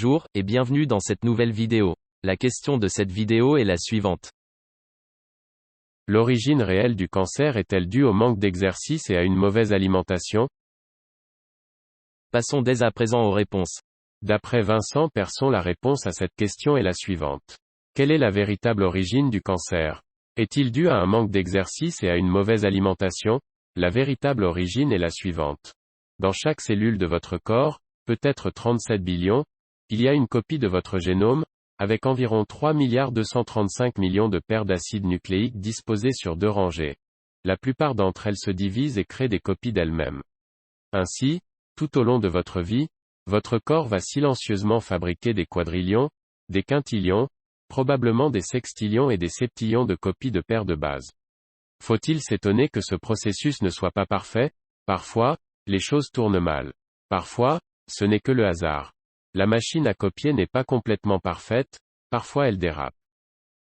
Bonjour, et bienvenue dans cette nouvelle vidéo. La question de cette vidéo est la suivante. L'origine réelle du cancer est-elle due au manque d'exercice et à une mauvaise alimentation? Passons dès à présent aux réponses. D'après Vincent Persson, la réponse à cette question est la suivante. Quelle est la véritable origine du cancer? Est-il dû à un manque d'exercice et à une mauvaise alimentation? La véritable origine est la suivante. Dans chaque cellule de votre corps, peut-être 37 billions, il y a une copie de votre génome, avec environ 3,235 milliards de paires d'acides nucléiques disposées sur deux rangées. La plupart d'entre elles se divisent et créent des copies d'elles-mêmes. Ainsi, tout au long de votre vie, votre corps va silencieusement fabriquer des quadrillions, des quintillions, probablement des sextillions et des septillions de copies de paires de base. Faut-il s'étonner que ce processus ne soit pas parfait? Parfois, les choses tournent mal. Parfois, ce n'est que le hasard. La machine à copier n'est pas complètement parfaite, parfois elle dérape.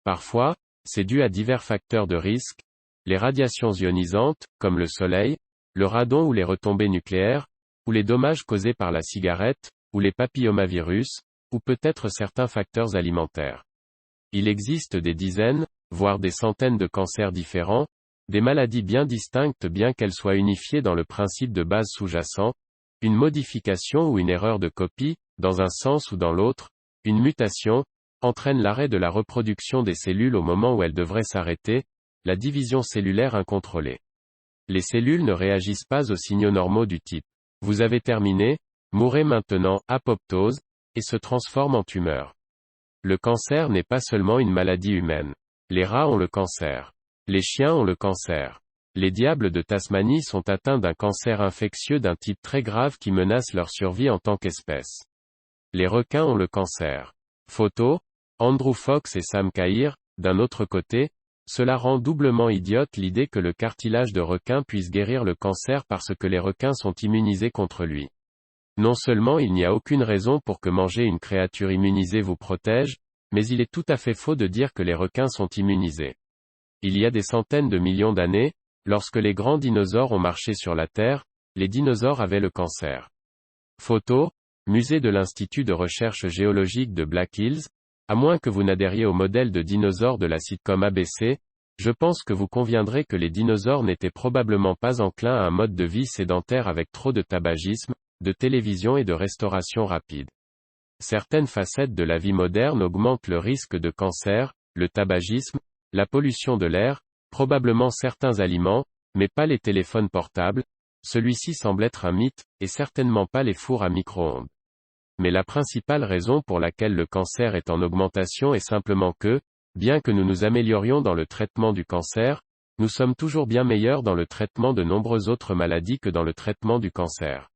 Parfois, c'est dû à divers facteurs de risque, les radiations ionisantes, comme le soleil, le radon ou les retombées nucléaires, ou les dommages causés par la cigarette, ou les papillomavirus, ou peut-être certains facteurs alimentaires. Il existe des dizaines, voire des centaines de cancers différents, des maladies bien distinctes bien qu'elles soient unifiées dans le principe de base sous-jacent, une modification ou une erreur de copie, dans un sens ou dans l'autre, une mutation, entraîne l'arrêt de la reproduction des cellules au moment où elles devraient s'arrêter, la division cellulaire incontrôlée. Les cellules ne réagissent pas aux signaux normaux du type « Vous avez terminé, mourrez maintenant, apoptose », et se transforment en tumeur. Le cancer n'est pas seulement une maladie humaine. Les rats ont le cancer. Les chiens ont le cancer. Les diables de Tasmanie sont atteints d'un cancer infectieux d'un type très grave qui menace leur survie en tant qu'espèce. Les requins ont le cancer. Photo, Andrew Fox et Sam Cair. D'un autre côté, cela rend doublement idiote l'idée que le cartilage de requin puisse guérir le cancer parce que les requins sont immunisés contre lui. Non seulement il n'y a aucune raison pour que manger une créature immunisée vous protège, mais il est tout à fait faux de dire que les requins sont immunisés. Il y a des centaines de millions d'années, lorsque les grands dinosaures ont marché sur la Terre, les dinosaures avaient le cancer. Photo, musée de l'Institut de recherche géologique de Black Hills. À moins que vous n'adhériez au modèle de dinosaures de la sitcom ABC, je pense que vous conviendrez que les dinosaures n'étaient probablement pas enclins à un mode de vie sédentaire avec trop de tabagisme, de télévision et de restauration rapide. Certaines facettes de la vie moderne augmentent le risque de cancer, le tabagisme, la pollution de l'air, probablement certains aliments, mais pas les téléphones portables, celui-ci semble être un mythe, et certainement pas les fours à micro-ondes. Mais la principale raison pour laquelle le cancer est en augmentation est simplement que, bien que nous nous améliorions dans le traitement du cancer, nous sommes toujours bien meilleurs dans le traitement de nombreuses autres maladies que dans le traitement du cancer.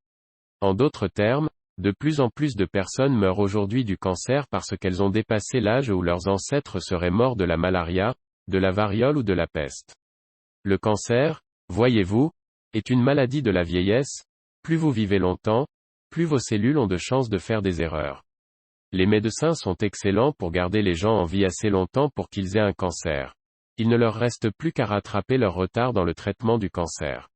En d'autres termes, de plus en plus de personnes meurent aujourd'hui du cancer parce qu'elles ont dépassé l'âge où leurs ancêtres seraient morts de la malaria, de la variole ou de la peste. Le cancer, voyez-vous, est une maladie de la vieillesse. Plus vous vivez longtemps, plus vos cellules ont de chances de faire des erreurs. Les médecins sont excellents pour garder les gens en vie assez longtemps pour qu'ils aient un cancer. Il ne leur reste plus qu'à rattraper leur retard dans le traitement du cancer.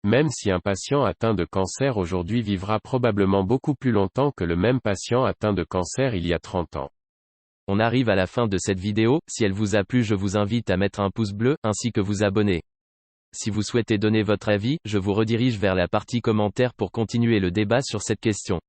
Même si un patient atteint de cancer aujourd'hui vivra probablement beaucoup plus longtemps que le même patient atteint de cancer il y a 30 ans. On arrive à la fin de cette vidéo. Si elle vous a plu, je vous invite à mettre un pouce bleu, ainsi que vous abonner. Si vous souhaitez donner votre avis, je vous redirige vers la partie commentaires pour continuer le débat sur cette question.